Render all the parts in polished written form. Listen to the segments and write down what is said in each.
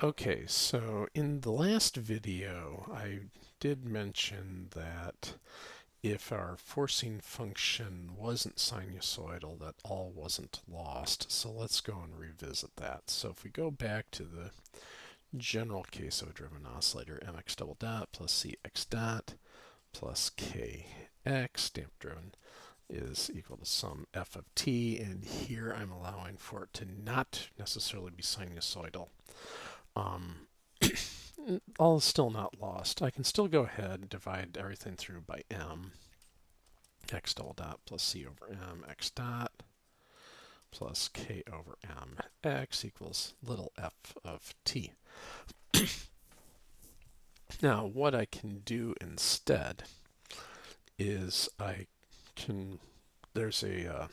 Okay, so in the last video, I did mention that if our forcing function wasn't sinusoidal, that all wasn't lost. So let's go and revisit that. So if we go back to the general queso-driven oscillator, mx double dot plus cx dot plus kx damp-driven is equal to some f of t, and here I'm allowing for it to not necessarily be sinusoidal. Um, all is still not lost. I can still go ahead and divide everything through by m, x double dot plus c over m x dot plus k over m x equals little f of t. Now, what I can do instead is there's a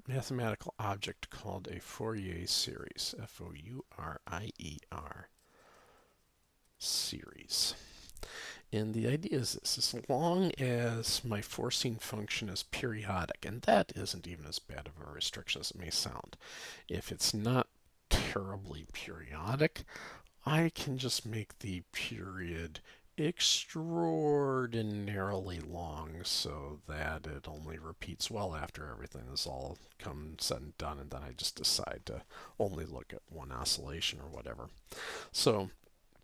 mathematical object called a Fourier series, F-O-U-R-I-E-R series. And the idea is this: as long as my forcing function is periodic, and that isn't even as bad of a restriction as it may sound, if it's not terribly periodic, I can just make the period extraordinarily long so that it only repeats well after everything is all come said and done, and then I just decide to only look at one oscillation or whatever. So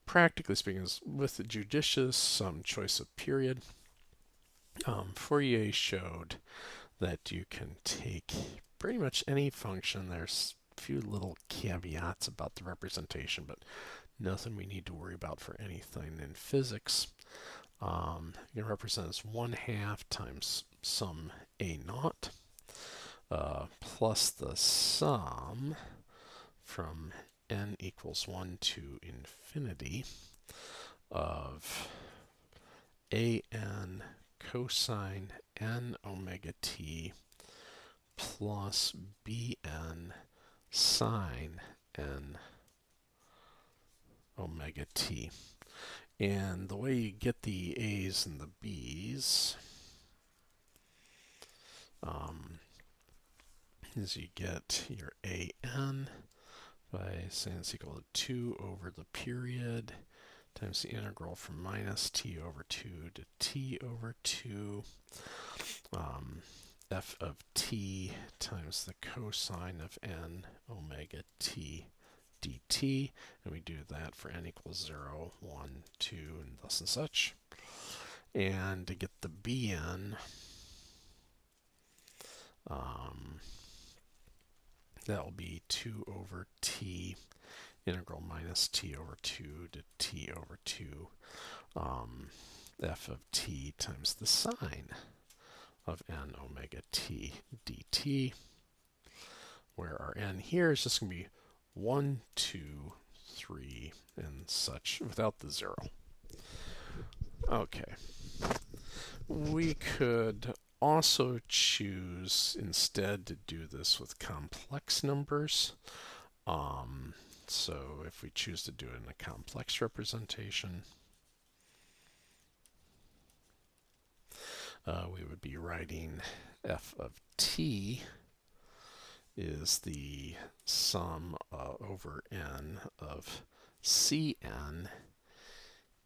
practically speaking, with the judicious choice of period, Fourier showed that you can take pretty much any function. There's a few little caveats about the representation, but nothing we need to worry about for anything in physics. You can represent as 1/2 times some a naught plus the sum from n equals 1 to infinity of an cosine n omega t plus bn sine n omega t. And the way you get the a's and the b's is you get your an by saying it's equal to 2 over the period times the integral from minus t over 2 to t over 2, f of t times the cosine of n omega t dt, and we do that for n equals 0, 1, 2, and thus and such. And to get the bn, that will be 2 over t integral minus t over 2 to t over 2, f of t times the sine of n omega t dt, where our n here is just going to be 1, 2, 3, and such without the 0. Okay. We could also choose instead to do this with complex numbers. So if we choose to do it in a complex representation, we would be writing f of t is the sum over n of cn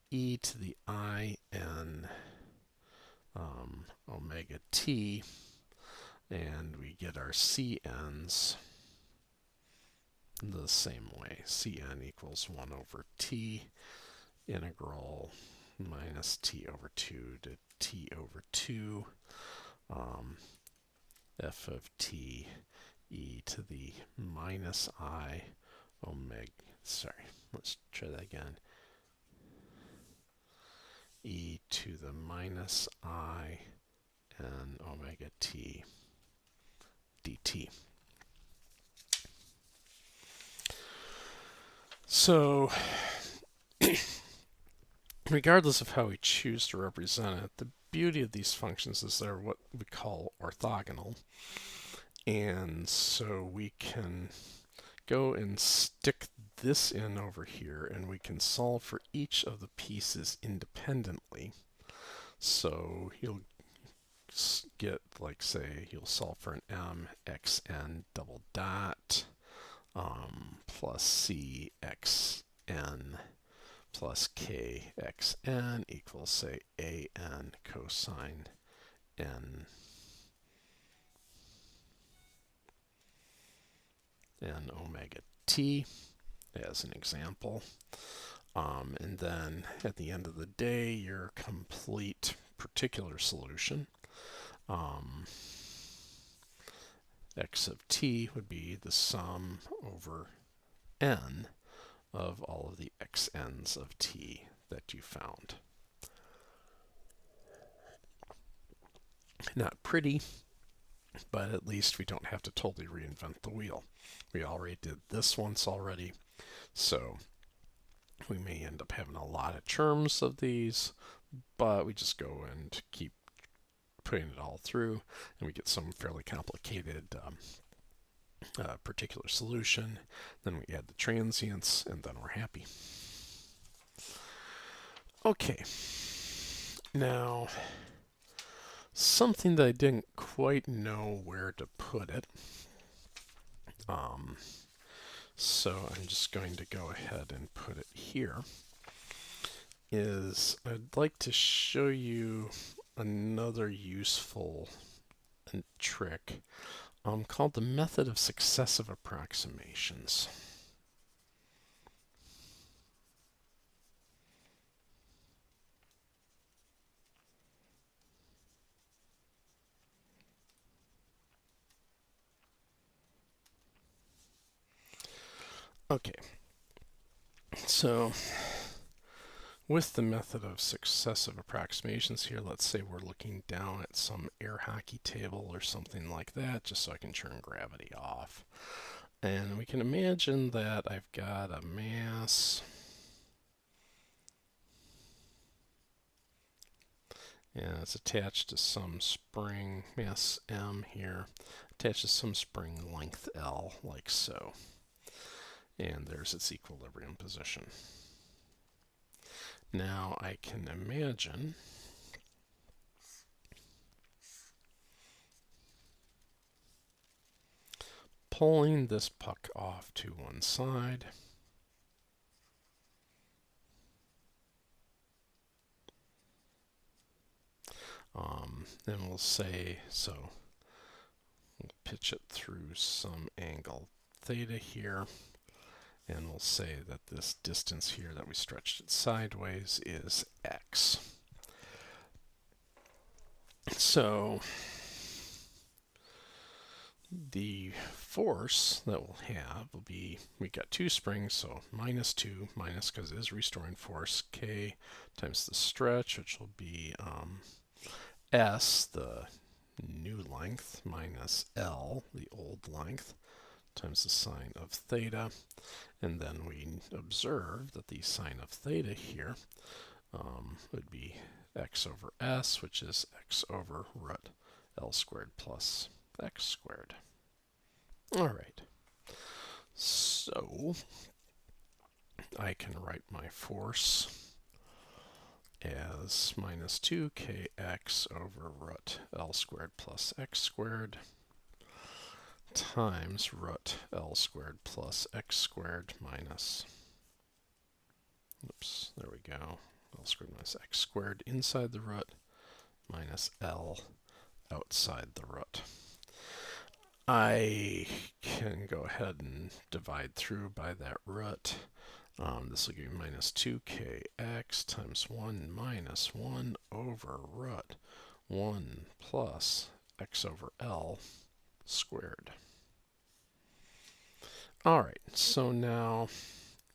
e to the I n omega t, and we get our cn's the same way. Cn equals 1 over t integral minus t over 2 to t over 2, f of t e to the minus I omega, sorry, let's try that again, e to the minus I n omega t dt. So regardless of how we choose to represent it, the beauty of these functions is they're what we call orthogonal. And so we can go and stick this in over here, and we can solve for each of the pieces independently. So you'll get, like, say, you'll solve for an m xn double dot plus cxn plus kxn equals, say, an cosine n omega t as an example. And then at the end of the day, your complete particular solution, x of t would be the sum over n of all of the xn's of t that you found. Not pretty, but at least we don't have to totally reinvent the wheel. We already did this once already, so we may end up having a lot of terms of these, but we just go and keep putting it all through, and we get some fairly complicated particular solution. Then we add the transients, and then we're happy. Okay, now something that I didn't quite know where to put it. So I'm just going to go ahead and put it here, is I'd like to show you another useful trick called the method of successive approximations. Okay, so with the method of successive approximations here, let's say we're looking down at some air hockey table or something like that, just so I can turn gravity off. And we can imagine that I've got a mass, and it's attached to some spring, mass m here, attached to some spring length L, like so. And there's its equilibrium position. Now I can imagine pulling this puck off to one side, then we'll say, so we'll pitch it through some angle theta here, and we'll say that this distance here that we stretched it sideways is x. So the force that we'll have will be, we got two springs, so minus 2, minus because it is restoring force, k times the stretch, which will be s, the new length, minus l, the old length, times the sine of theta. And then we observe that the sine of theta here would be x over s, which is x over root L squared plus x squared. All right, so I can write my force as minus 2kx over root L squared plus x squared times root L squared plus x squared minus, oops, there we go, L squared minus x squared inside the root minus L outside the root. I can go ahead and divide through by that root. This will give me minus 2kx times 1 minus 1 over root 1 plus x over L squared. All right, so now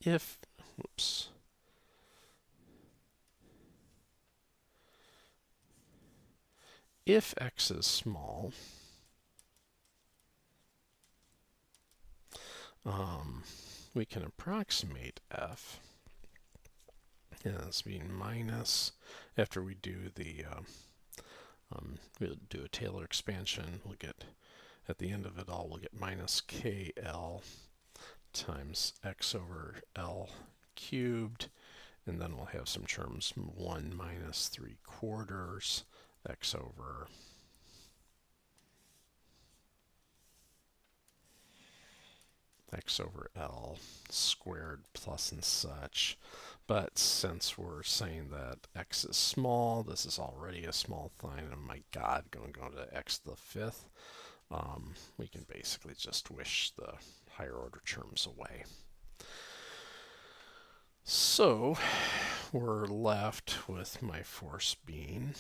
if, whoops, if x is small, we can approximate f as being minus, after we do the, we'll do a Taylor expansion, we'll get, at the end of it all, we'll get minus kl times x over L cubed, and then we'll have some terms 1 minus 3/4 x over x over L squared plus and such. But since we're saying that x is small, this is already a small thing, and my God, going to go to x to the fifth, we can basically just wish the higher order terms away. So we're left with my force being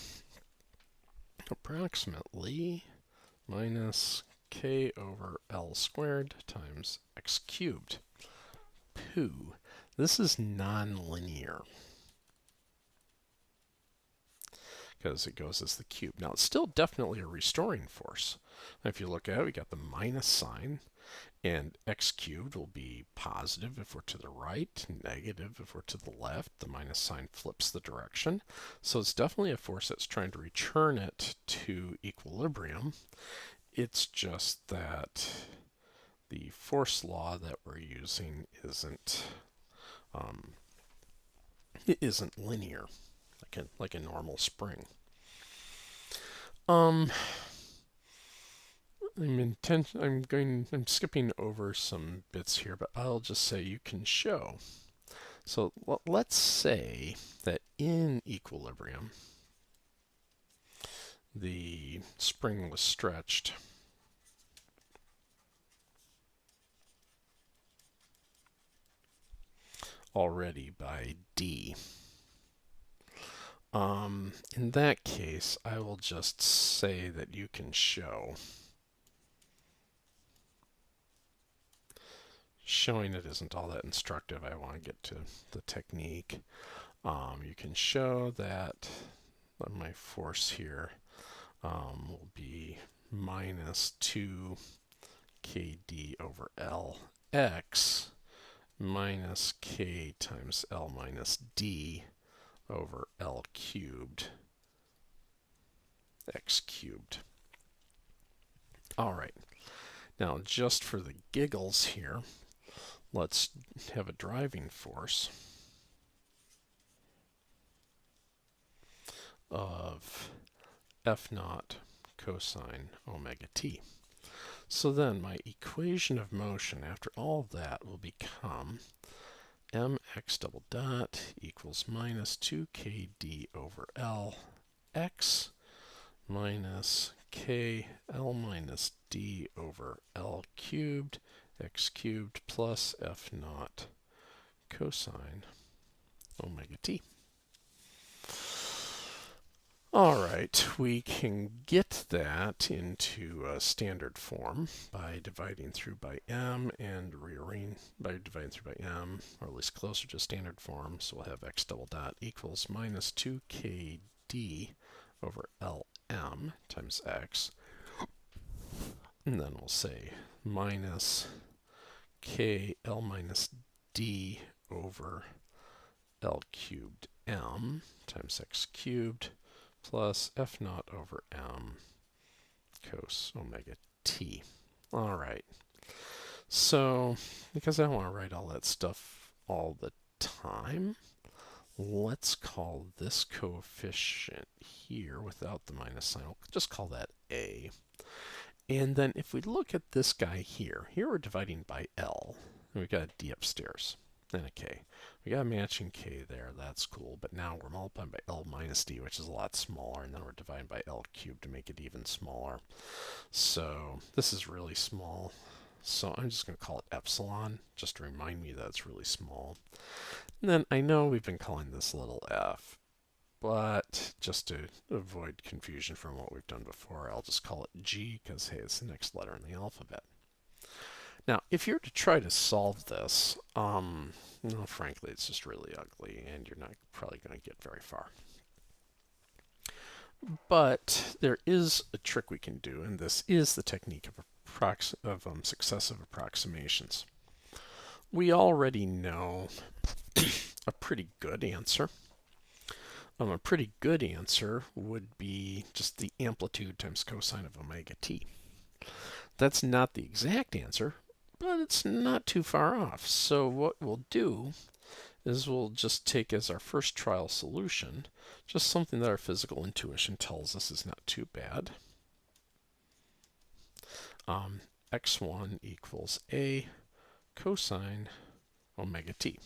approximately minus k over L squared times x cubed. Pooh. This is nonlinear because it goes as the cube. Now, it's still definitely a restoring force. Now, if you look at it, we got the minus sign, and x cubed will be positive if we're to the right, negative if we're to the left. The minus sign flips the direction. So it's definitely a force that's trying to return it to equilibrium. It's just that the force law that we're using isn't linear, like a normal spring. I'm skipping over some bits here, but I'll just say you can show. So let's say that in equilibrium, the spring was stretched already by D. In that case, I will just say that you can show. Showing it isn't all that instructive. I want to get to the technique. You can show that my force here will be minus 2 kd over Lx minus k times L minus d over L cubed x cubed. All right. Now, just for the giggles here, let's have a driving force of F naught cosine omega t. So then my equation of motion after all of that will become mx double dot equals minus 2kd over L x minus k L minus d over L cubed x cubed plus F naught cosine omega t. All right, we can get that into a standard form by dividing through by m and rearrange by dividing through by m, or at least closer to standard form. So we'll have x double dot equals minus 2kd over Lm times x. And then we'll say minus k L minus d over L cubed m times x cubed plus F naught over m cos omega t. All right. So, because I don't want to write all that stuff all the time, let's call this coefficient here without the minus sign, we'll just call that a. And then if we look at this guy here we're dividing by L, and we've got a d upstairs, and a k. We got a matching k there, that's cool, but now we're multiplying by L minus d, which is a lot smaller, and then we're dividing by L cubed to make it even smaller. So this is really small, so I'm just going to call it epsilon, just to remind me that it's really small. And then I know we've been calling this little f, but just to avoid confusion from what we've done before, I'll just call it g, because hey, it's the next letter in the alphabet. Now, if you're to try to solve this, no, frankly, it's just really ugly, and you're not probably going to get very far. But there is a trick we can do, and this is the technique of successive approximations. We already know a pretty good answer. A pretty good answer would be just the amplitude times cosine of omega t. That's not the exact answer, but it's not too far off. So what we'll do is we'll just take as our first trial solution just something that our physical intuition tells us is not too bad. X1 equals a cosine omega t.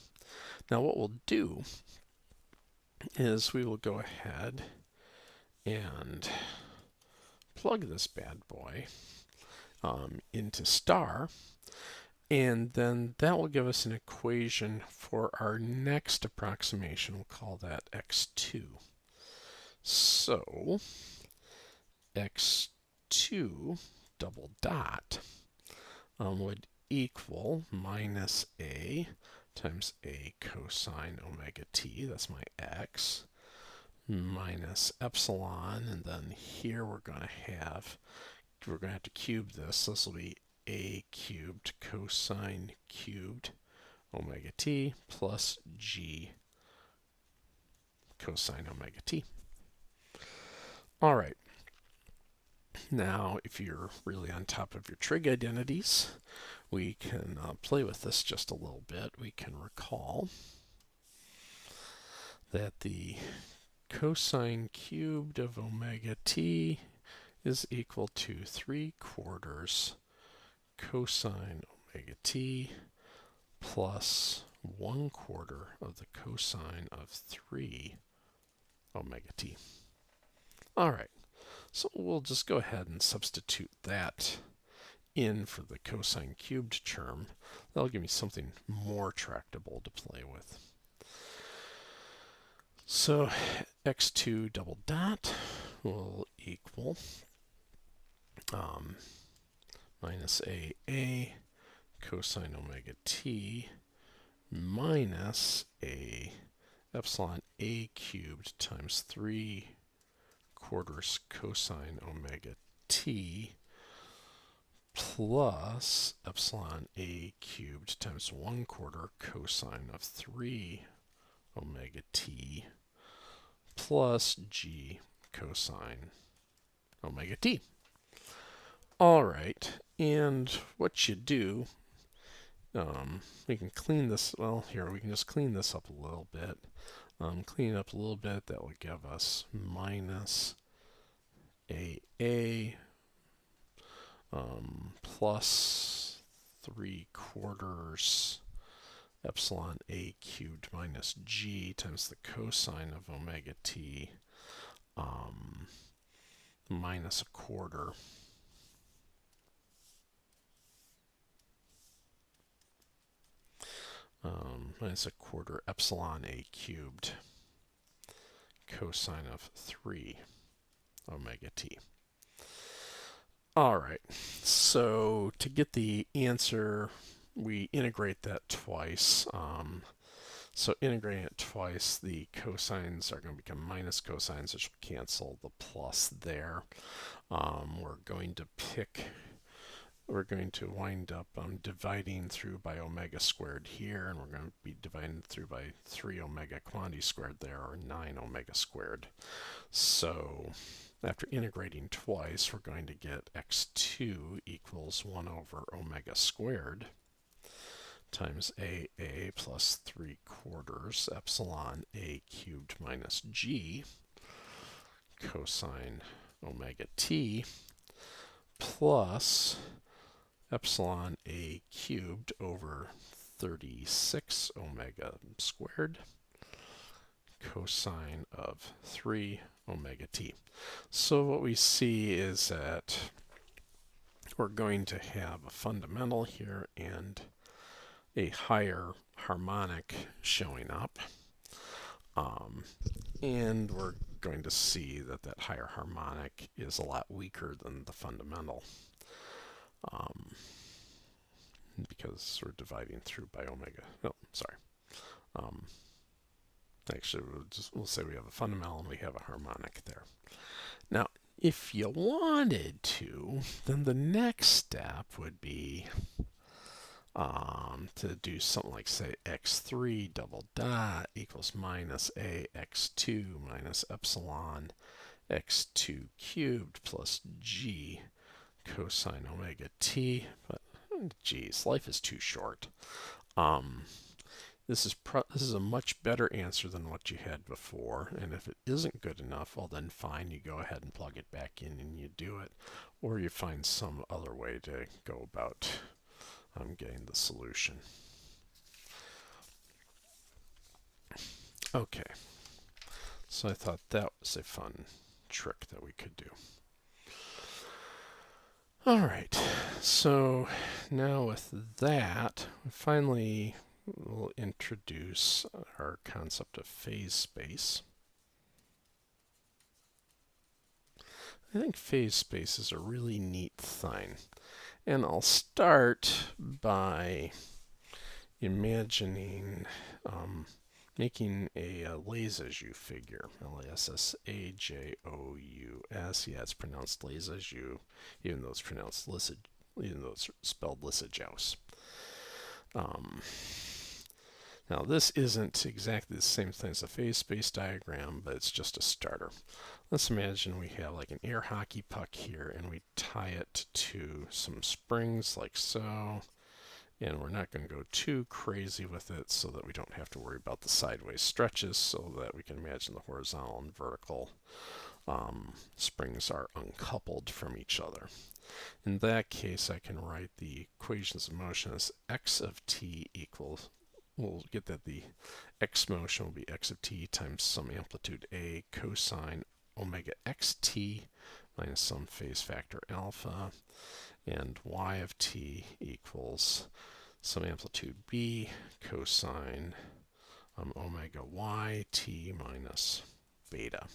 Now what we'll do is we will go ahead and plug this bad boy into star, and then that will give us an equation for our next approximation. We'll call that x2. So x2 double dot would equal minus a times a cosine omega t, that's my x, minus epsilon, and then here we're going to have to cube this. So this will be a cubed cosine cubed omega t plus g cosine omega t. All right. Now, if you're really on top of your trig identities, we can play with this just a little bit. We can recall that the cosine cubed of omega t is equal to 3/4 cosine omega t plus 1/4 of the cosine of 3 omega t. All right, so we'll just go ahead and substitute that in for the cosine cubed term. That'll give me something more tractable to play with. So x2 double dot will equal minus a cosine omega t minus a epsilon a cubed times 3/4 cosine omega t plus epsilon a cubed times 1/4 cosine of 3 omega t plus g cosine omega t. All right, and what you do, we can clean this, well, here, we can just clean this up a little bit. Clean it up a little bit, that will give us minus a plus 3/4 epsilon a cubed minus g times the cosine of omega t minus 1/4 minus 1/4 epsilon a cubed cosine of 3 omega t. All right, so to get the answer, we integrate that twice. So integrating it twice, the cosines are going to become minus cosines, which will cancel the plus there. We're going to wind up dividing through by omega squared here, and we're going to be dividing through by 3 omega quantity squared there, or 9 omega squared. So after integrating twice, we're going to get x2 equals 1 over omega squared times a plus 3/4 epsilon a cubed minus g cosine omega t plus epsilon a cubed over 36 omega squared cosine of 3 omega t. So what we see is that we're going to have a fundamental here and a higher harmonic showing up. And we're going to see that that higher harmonic is a lot weaker than the fundamental, because we're dividing through by omega. Oh, sorry. Actually, we'll say we have a fundamental and we have a harmonic there. Now, if you wanted to, then the next step would be to do something like, say, x3 double dot equals minus a x2 minus epsilon x2 cubed plus g cosine omega t. But geez, life is too short. This is a much better answer than what you had before, and if it isn't good enough, well then fine, you go ahead and plug it back in and you do it, or you find some other way to go about I'm getting the solution. Okay, so I thought that was a fun trick that we could do. All right, so now with that, we finally will introduce our concept of phase space. I think phase space is a really neat thing. And I'll start by imagining making a Lissajous figure. Lassajous. Yeah, it's pronounced Lissajous, even though it's pronounced even though it's spelled Lissajous. Now this isn't exactly the same thing as a phase space diagram, but it's just a starter. Let's imagine we have like an air hockey puck here and we tie it to some springs like so. And we're not going to go too crazy with it so that we don't have to worry about the sideways stretches, so that we can imagine the horizontal and vertical springs are uncoupled from each other. In that case, I can write the equations of motion as x of t equals, we'll get that the x motion will be x of t times some amplitude a cosine omega xt minus some phase factor alpha, and y of t equals some amplitude b cosine omega y t minus beta.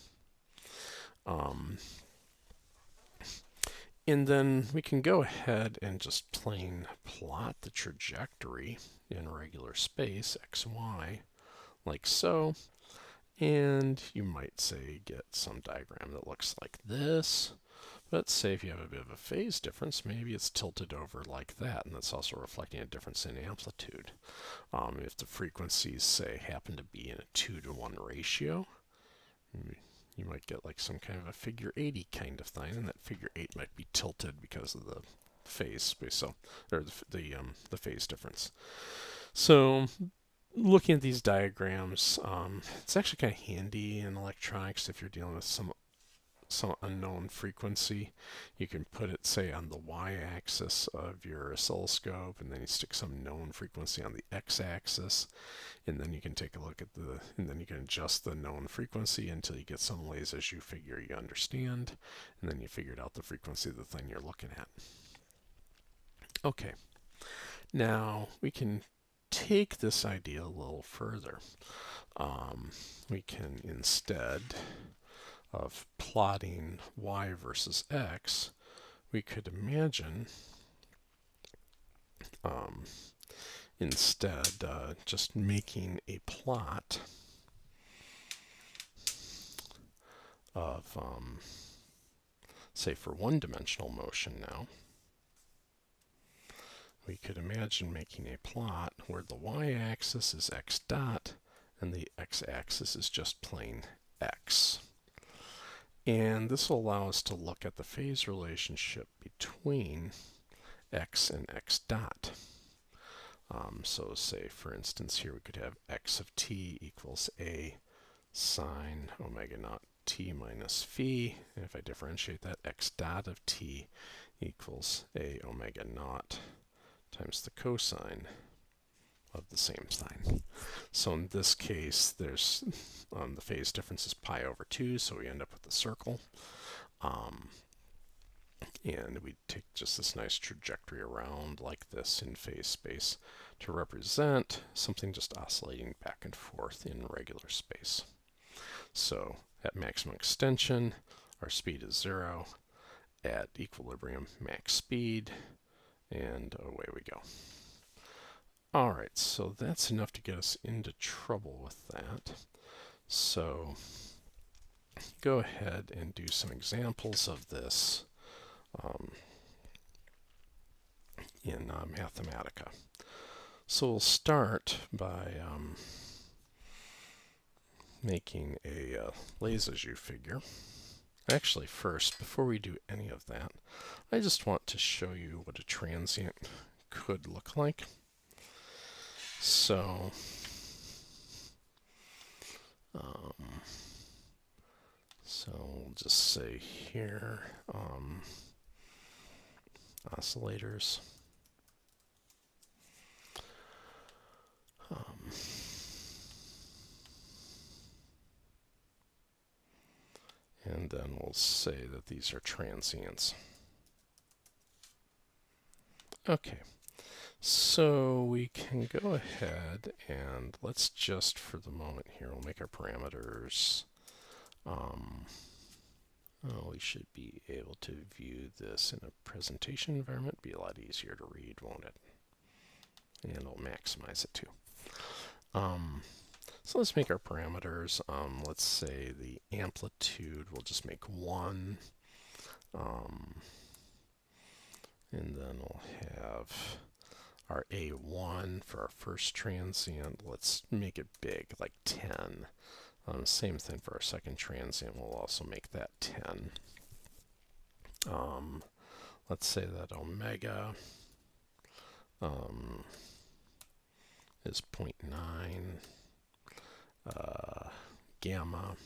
And then we can go ahead and just plain plot the trajectory in regular space, x, y, like so. And you might say get some diagram that looks like this. But say if you have a bit of a phase difference, maybe it's tilted over like that, and that's also reflecting a difference in amplitude. If the frequencies, say, happen to be in a 2-to-1 ratio, you might get like some kind of a figure 80 kind of thing, and that figure 8 might be tilted because of the phase space, so, or the phase difference. So looking at these diagrams, it's actually kind of handy in electronics if you're dealing with some unknown frequency. You can put it, say, on the y-axis of your oscilloscope, and then you stick some known frequency on the x-axis, and then you can take a look at and then you can adjust the known frequency until you get some Lissajous figure you understand, and then you figured out the frequency of the thing you're looking at. Okay, now we can take this idea a little further. We can, instead of plotting y versus x, we could imagine instead just making a plot of, say, for one-dimensional motion now, we could imagine making a plot where the y-axis is x dot and the x-axis is just plain x. And this will allow us to look at the phase relationship between x and x dot. So say, for instance, here we could have x of t equals a sine omega naught t minus phi. And if I differentiate that, x dot of t equals a omega naught times the cosine of the same thing. So in this case, there's the phase difference is pi over 2, so we end up with a circle. And we take just this nice trajectory around like this in phase space to represent something just oscillating back and forth in regular space. So at maximum extension, our speed is 0. At equilibrium, max speed, and away we go. Alright, so that's enough to get us into trouble with that. So go ahead and do some examples of this in Mathematica. So we'll start by making a Lissajous figure. Actually, first, before we do any of that, I just want to show you what a transient could look like. So, we'll just say here, oscillators. And then we'll say that these are transients. Okay, so we can go ahead and let's just, for the moment here, we'll make our parameters. We should be able to view this in a presentation environment. Be a lot easier to read, won't it? And it'll maximize it too. So let's make our parameters. Let's say the amplitude, we'll just make 1. And then we'll have our A1 for our first transient. Let's make it big, like 10. Same thing for our second transient. We'll also make that 10. Let's say that omega is 0.9. Gamma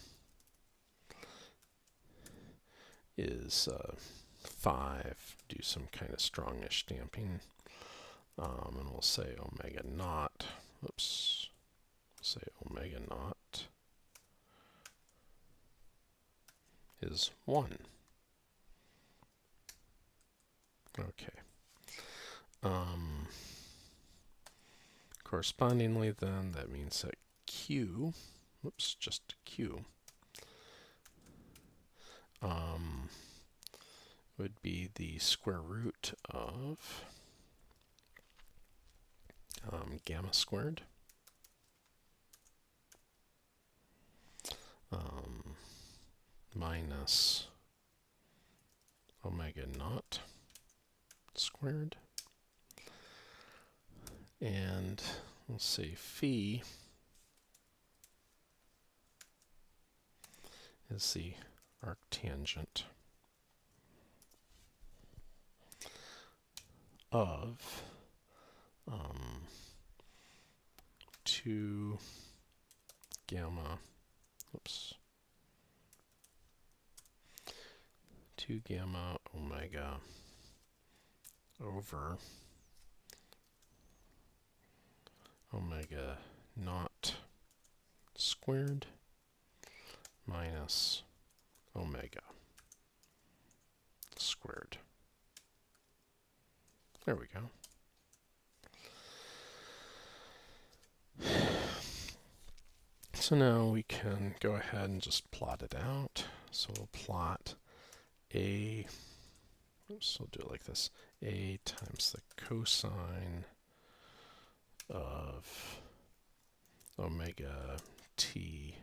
is 5. Do some kind of strongish damping. And we'll say omega naught. Oops. Say omega naught is 1. Okay. Correspondingly then, that means that Q, whoops, just Q, would be the square root of gamma squared minus omega naught squared, and we'll say phi is the arctangent of 2 gamma, oops, 2 gamma omega over omega naught squared minus omega squared. There we go. So now we can go ahead and just plot it out. So we'll plot A, oops, we'll do it like this, A times the cosine of omega t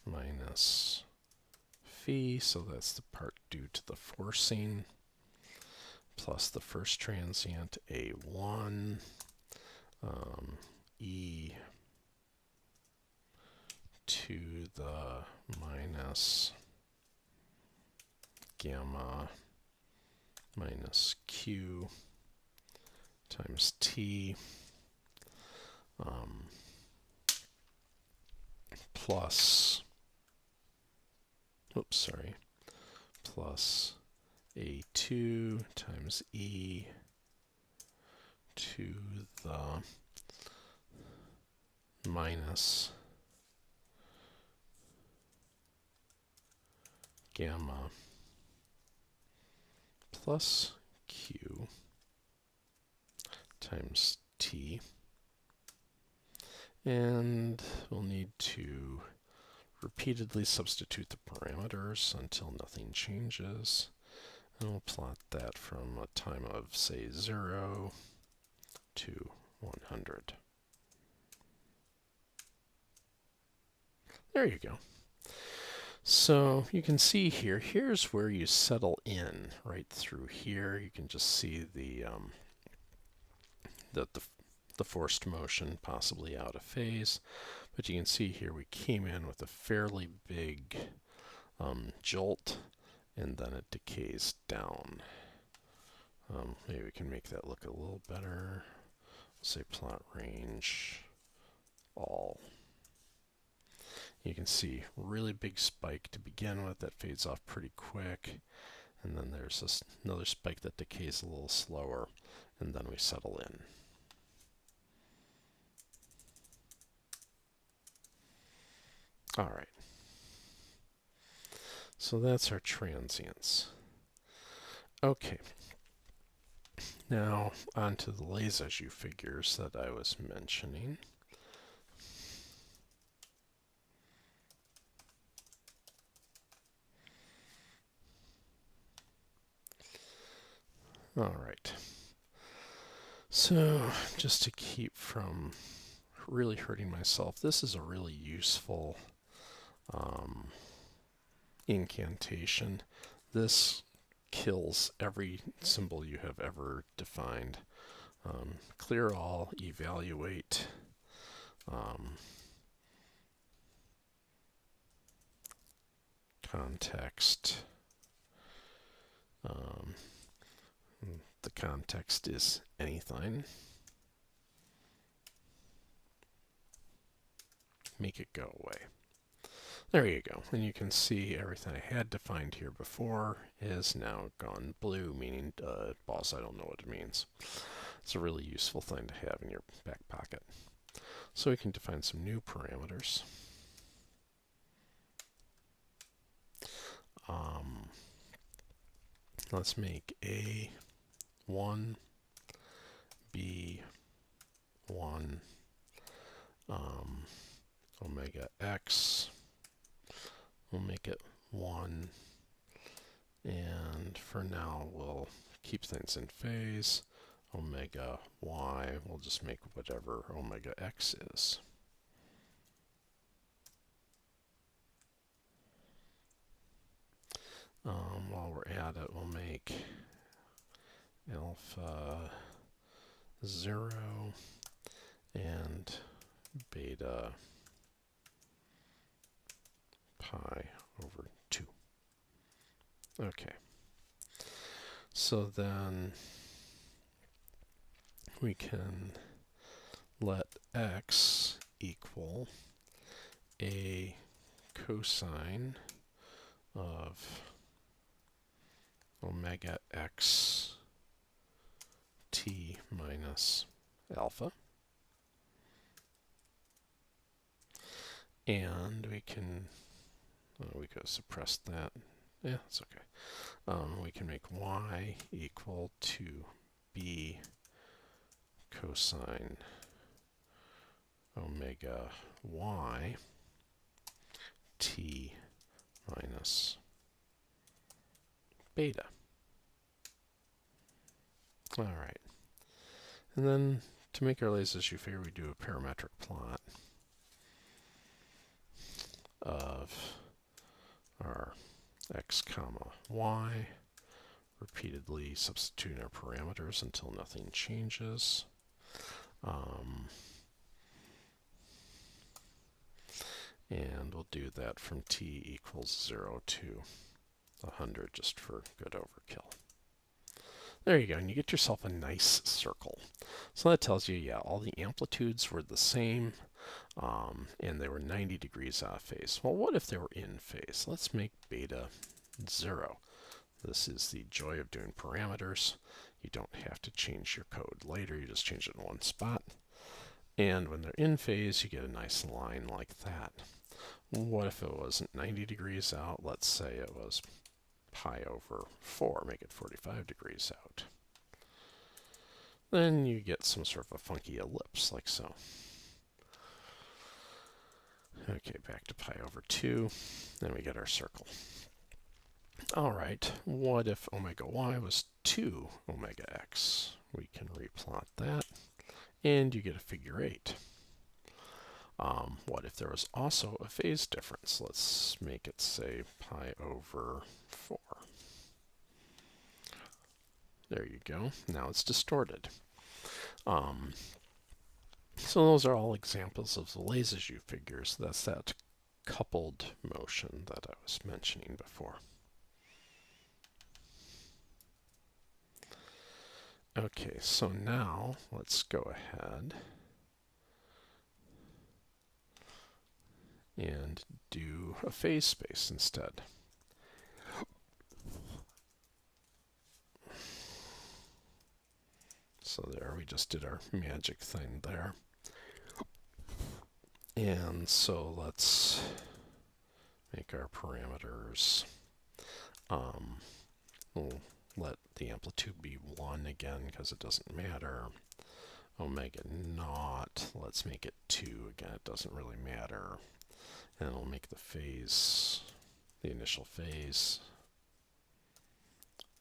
minus phi, so that's the part due to the forcing, plus the first transient A1, e to the minus gamma minus q times t plus, oops, sorry, plus a2 times e to the minus gamma plus q times t, and we'll need to repeatedly substitute the parameters until nothing changes, and we'll plot that from a time of, say, 0 to 100. There you go. So you can see here, here's where you settle in right through here. You can just see the forced motion possibly out of phase. But you can see here we came in with a fairly big jolt, and then it decays down. Maybe we can make that look a little better. We'll say plot range all. You can see really big spike to begin with that fades off pretty quick, and then there's this another spike that decays a little slower, and then we settle in. All right. So that's our transients. Okay, now on to the Lagrange figures that I was mentioning. All right. So just to keep from really hurting myself, this is a really useful incantation. This kills every symbol you have ever defined. Clear all, evaluate, context. The context is anything. Make it go away. There you go. And you can see everything I had defined here before is now gone blue, meaning boss, I don't know what it means. It's a really useful thing to have in your back pocket. So we can define some new parameters. Let's make A1, B1, omega x. We'll make it 1. And for now, we'll keep things in phase. Omega y, we'll just make whatever omega x is. While we're at it, we'll make alpha 0 and beta pi over 2. Okay. So then we can let x equal a cosine of omega x t minus alpha. And we can, we could suppress that. Yeah, it's okay. We can make y equal to b cosine omega y t minus beta. All right. And then to make our Lagrange figure, we do a parametric plot of our x comma y, repeatedly substituting our parameters until nothing changes. And we'll do that from t equals 0 to 100 just for good overkill. There you go, and you get yourself a nice circle. So that tells you, yeah, all the amplitudes were the same, and they were 90 degrees out of phase. Well, what if they were in phase? Let's make beta 0. This is the joy of doing parameters. You don't have to change your code later, you just change it in one spot. And when they're in phase, you get a nice line like that. What if it wasn't 90 degrees out? Let's say it was pi over 4, make it 45 degrees out. Then you get some sort of a funky ellipse, like so. Okay, back to pi over 2, then we get our circle. All right, what if omega y was 2 omega x? We can replot that, and you get a figure 8. What if there was also a phase difference? Let's make it, say, pi over 4. There you go. Now it's distorted. So those are all examples of the Lagrange figures. That's that coupled motion that I was mentioning before. Okay, so now let's go ahead and do a phase space instead. So there, we just did our magic thing there. And so let's make our parameters We'll let the amplitude be 1 again because it doesn't matter. Omega naught, let's make it 2 again, it doesn't really matter. And we'll make the phase, the initial phase,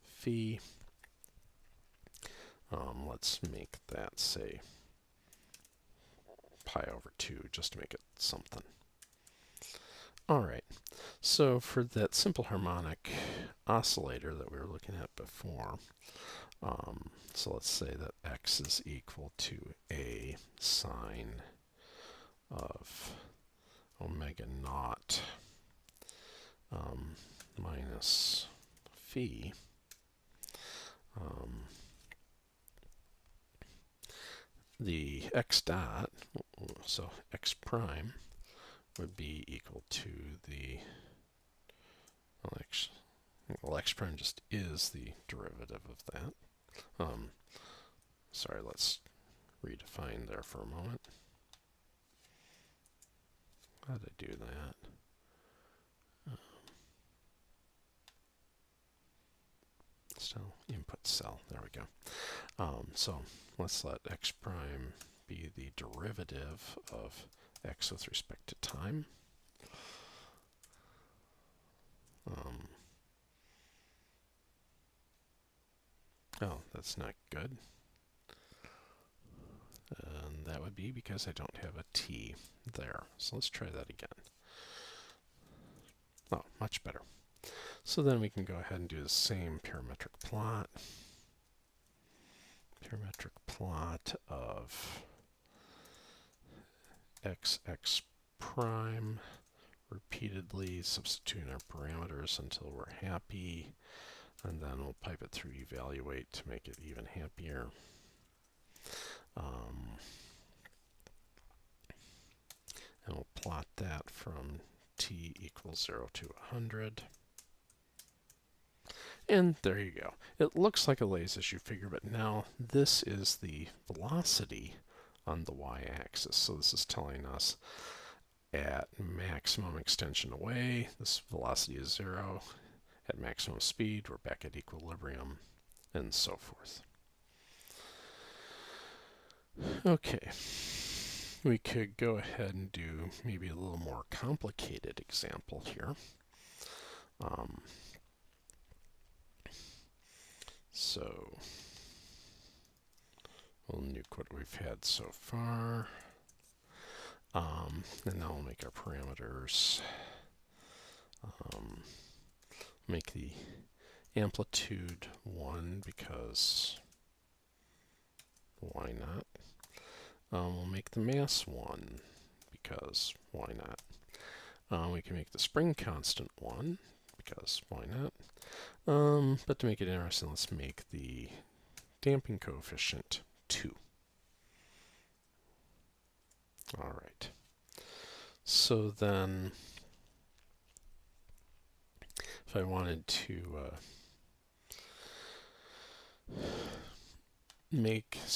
phi. Let's make that, say, pi over 2, just to make it something. Alright, so for that simple harmonic oscillator that we were looking at before, so let's say that x is equal to a sine of omega naught minus phi. The x dot, so x prime, would be equal to the, well, x prime just is the derivative of that. Sorry, let's redefine there for a moment. How did I do that? Still input cell, there we go. So let's let x prime be the derivative of x with respect to time. Oh, that's not good. And that would be because I don't have a t there. So let's try that again. Oh, much better. So then we can go ahead and do the same parametric plot. Parametric plot of x prime, repeatedly substituting our parameters until we're happy, and then we'll pipe it through evaluate to make it even happier. And we'll plot that from t equals 0 to 100. And there you go. It looks like a Lay's-issue figure, but now this is the velocity on the y-axis. So this is telling us at maximum extension away, this velocity is 0. At maximum speed, we're back at equilibrium, and so forth. Okay, we could go ahead and do maybe a little more complicated example here. So we'll nuke what we've had so far. And now we'll make our parameters. Make the amplitude 1 because why not? We'll make the mass 1 because why not? We can make the spring constant 1 because why not? But to make it interesting, let's make the damping coefficient 2. All right. So then, if I wanted to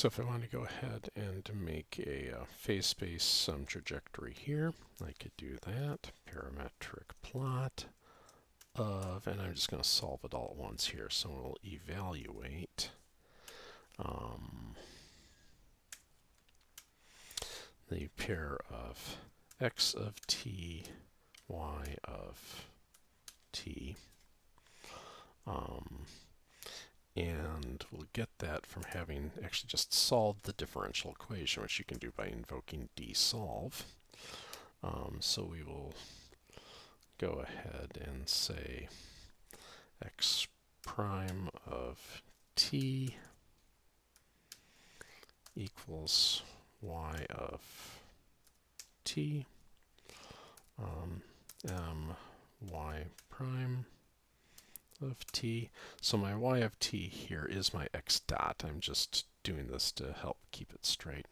if I want to go ahead and make a phase space trajectory here, I could do that. Parametric plot of, and I'm just going to solve it all at once here. So we'll evaluate the pair of x of t, y of t. And we'll get that from having actually just solved the differential equation, which you can do by invoking dsolve. So we will go ahead and say x prime of t equals y of t, y prime of t. So my y of t here is my x dot. I'm just doing this to help keep it straight.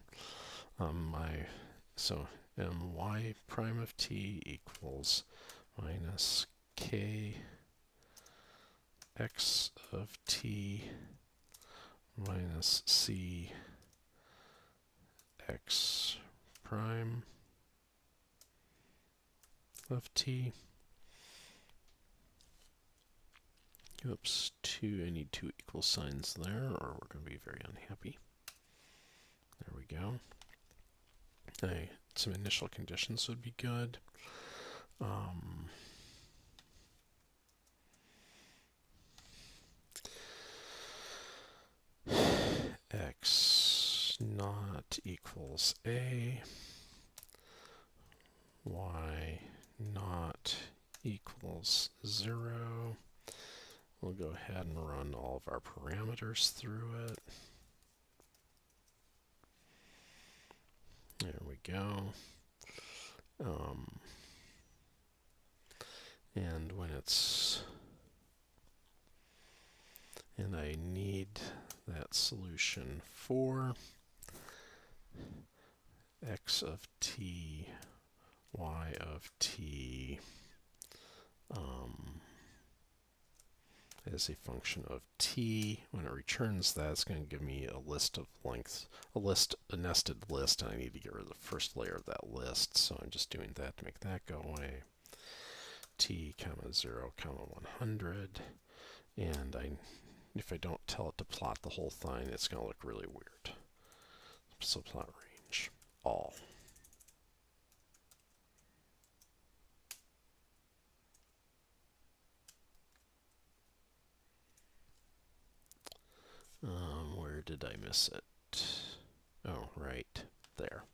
So y prime of t equals minus k x of t minus c x prime of t. Oops, I need two equal signs there, or we're going to be very unhappy. There we go. Some initial conditions would be good. X not equals A, Y not equals 0. We'll go ahead and run all of our parameters through it. There we go. And when it's, and I need that solution for x of t, y of t, as a function of t. When it returns that, it's going to give me a list of lengths, a nested list, and I need to get rid of the first layer of that list. So I'm just doing that to make that go away. T, 0, 100, and if I don't tell it to plot the whole thing, it's going to look really weird. So plot range all. Where did I miss it? Oh, right there.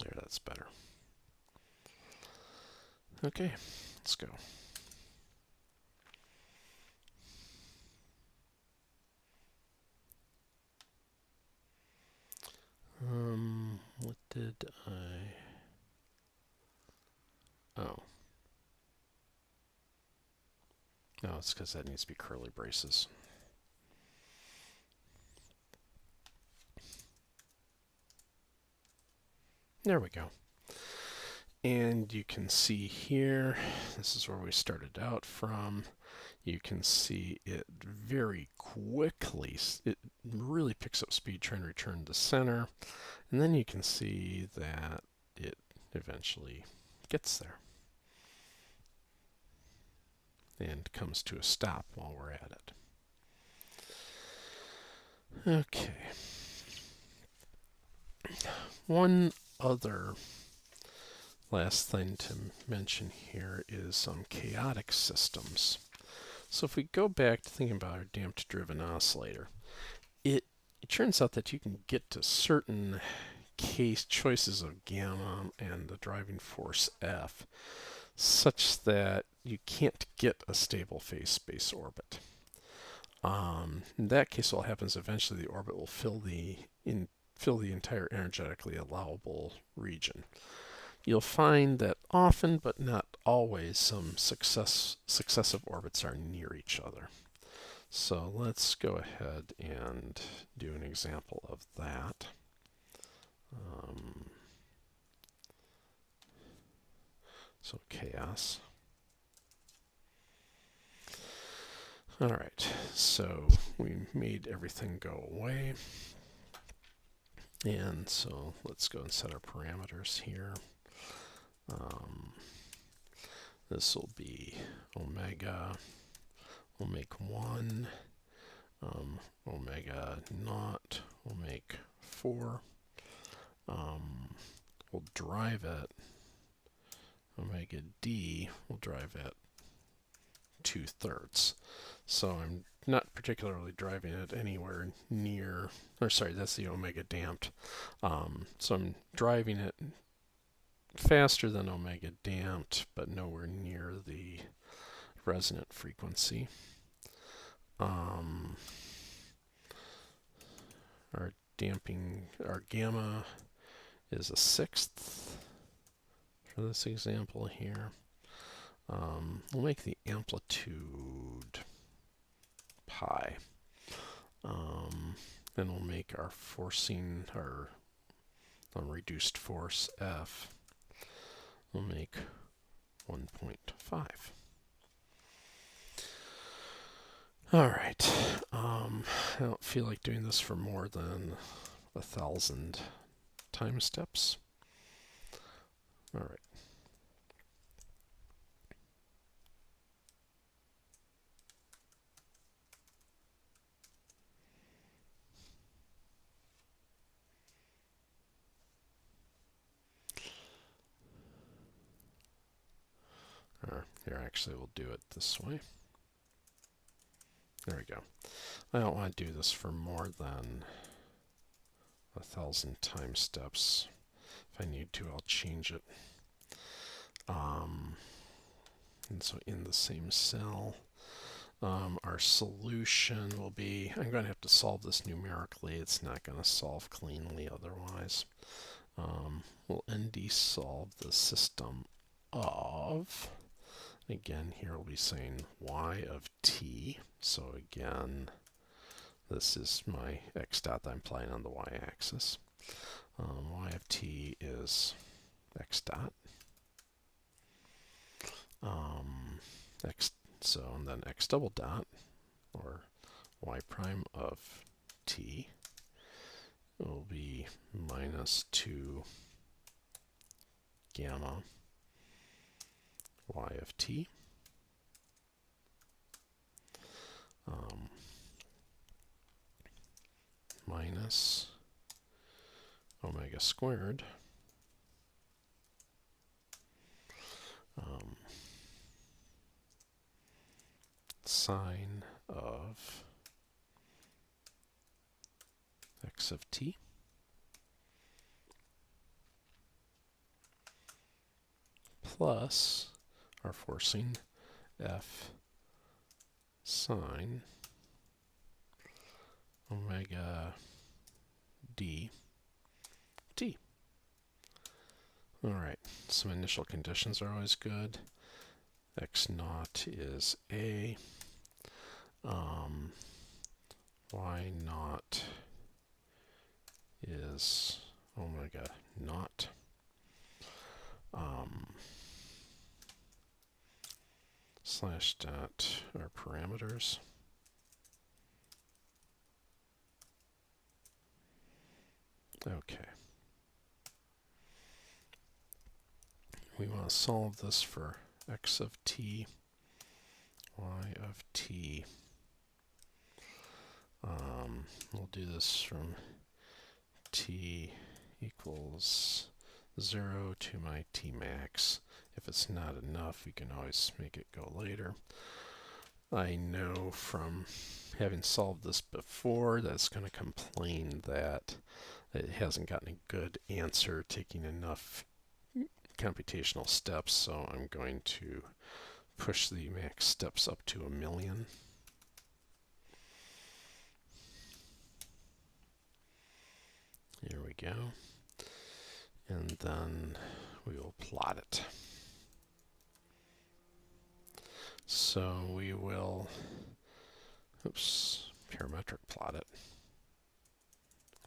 There, that's better. Okay, let's go. What did I... Oh. No, it's because that needs to be curly braces. There we go. And you can see here, this is where we started out from. You can see it very quickly, it really picks up speed trying to return to center. And then you can see that it eventually gets there and comes to a stop while we're at it. Okay. One other last thing to mention here is chaotic systems. So if we go back to thinking about our damped driven oscillator, it turns out that you can get to certain case choices of gamma and the driving force F such that you can't get a stable phase space orbit. In that case, what happens eventually, the orbit will fill the entire energetically allowable region. You'll find that often, but not always, some successive orbits are near each other. So let's go ahead and do an example of that. So chaos. All right, so we made everything go away. And so let's go and set our parameters here. This will be omega. We'll make 1. Omega naught. We'll make 4. We'll drive it. Omega d will drive at 2/3. So I'm not particularly driving it anywhere near, or sorry, that's the omega damped. So I'm driving it faster than omega damped, but nowhere near the resonant frequency. Our gamma is a 1/6 for this example here. We'll make the amplitude pi. Then we'll make our forcing, our reduced force F. We'll make 1.5. All right. I don't feel like doing this for more than 1,000 time steps. All right. Here, actually, we'll do it this way. There we go. I don't want to do this for more than 1,000 time steps. If I need to, I'll change it. And so in the same cell, our solution will be, I'm going to have to solve this numerically. It's not going to solve cleanly otherwise. We'll ND solve the system of, again, here we'll be saying y of t. So again, this is my x dot that I'm applying on the y-axis. Y of t is x dot. And then x double dot, or y prime of t, will be minus 2 gamma y of t. Minus omega squared sine of x of t plus our forcing f sine omega d t. All right, some initial conditions are always good. X naught is a, y naught is omega naught, slash dot our parameters. Okay. We want to solve this for x of t, y of t. We'll do this from t equals 0 to my t max. If it's not enough, we can always make it go later. I know from having solved this before that it's going to complain that it hasn't gotten a good answer taking enough computational steps, so I'm going to push the max steps up to 1,000,000. Here we go. And then we will plot it. So we will, parametric plot it.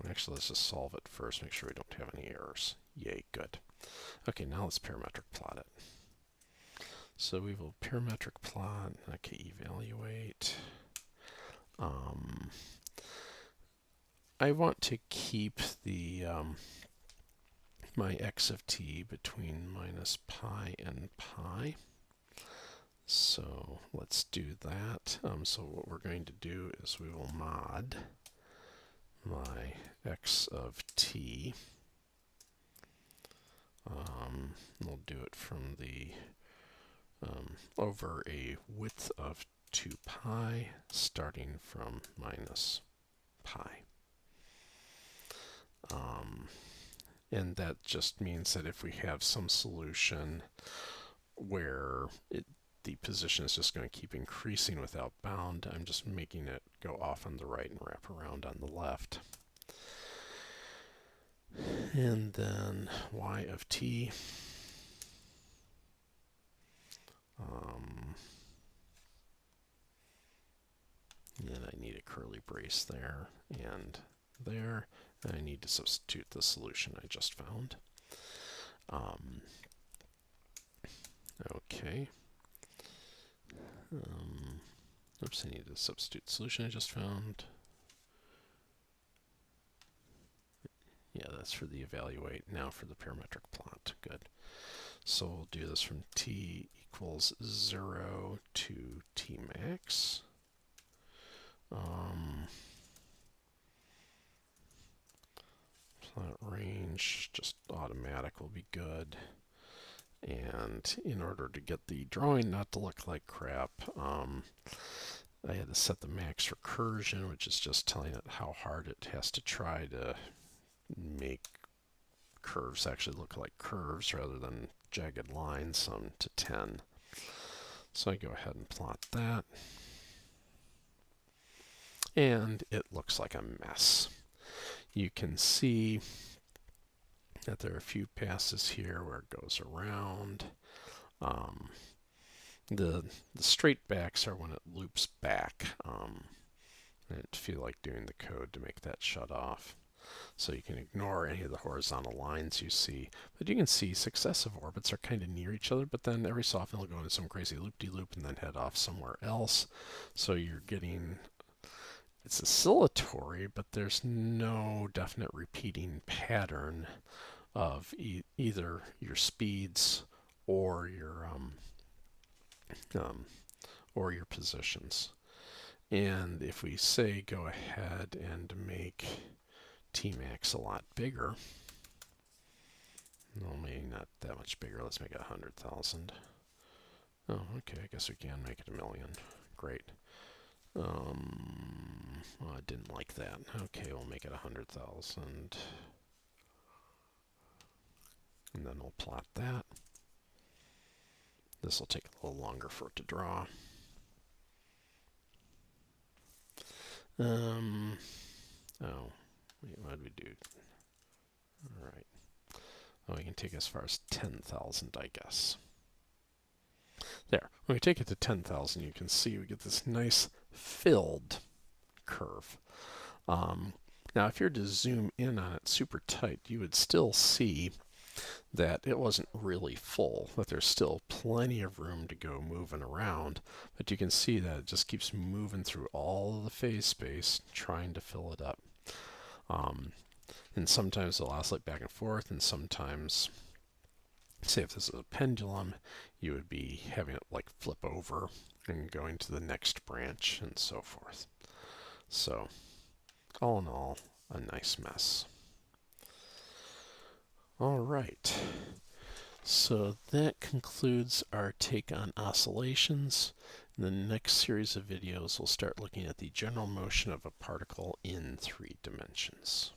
Actually, let's just solve it first, make sure we don't have any errors. Yay, good. Okay, now let's parametric plot it. So we will parametric plot, okay, evaluate. I want to keep the my x of t between minus pi and pi. So let's do that. So what we're going to do is we will mod my x of t. We'll do it from the over a width of 2 pi starting from minus pi. And that just means that if we have some solution where the position is just going to keep increasing without bound, I'm just making it go off on the right and wrap around on the left. And then y of t. And I need a curly brace there and there. And I need to substitute the solution I just found. Okay. I need to substitute the solution I just found. Yeah, that's for the evaluate. Now for the parametric plot. Good. So we'll do this from t equals 0 to t max. Plot range, just automatic will be good. And in order to get the drawing not to look like crap, I had to set the max recursion, which is just telling it how hard it has to try to make curves actually look like curves rather than jagged lines, to 10. So I go ahead and plot that. And it looks like a mess. You can see that there are a few passes here where it goes around. The straight backs are when it loops back. I feel like doing the code to make that shut off. So you can ignore any of the horizontal lines you see. But you can see successive orbits are kind of near each other, but then every so often they'll go into some crazy loop-de-loop and then head off somewhere else. So you're getting, it's oscillatory, but there's no definite repeating pattern of either your speeds or your positions. And if we say go ahead and make Tmax a lot bigger, well, maybe not that much bigger, let's make it 100,000. Oh, okay, I guess we can make it 1,000,000. Great. Oh, I didn't like that. Okay, we'll make it 100,000. And then we'll plot that. This will take a little longer for it to draw. Oh, wait, what did we do? All right. Oh, we can take as far as 10,000, I guess. There. When we take it to 10,000, you can see we get this nice filled curve. Now, if you were to zoom in on it super tight, you would still see that it wasn't really full, that there's still plenty of room to go moving around, but you can see that it just keeps moving through all of the phase space trying to fill it up. And sometimes it'll oscillate back and forth, and sometimes, say if this is a pendulum, you would be having it like flip over and going to the next branch and so forth. So, all in all, a nice mess. All right, so that concludes our take on oscillations. In the next series of videos, we'll start looking at the general motion of a particle in 3 dimensions.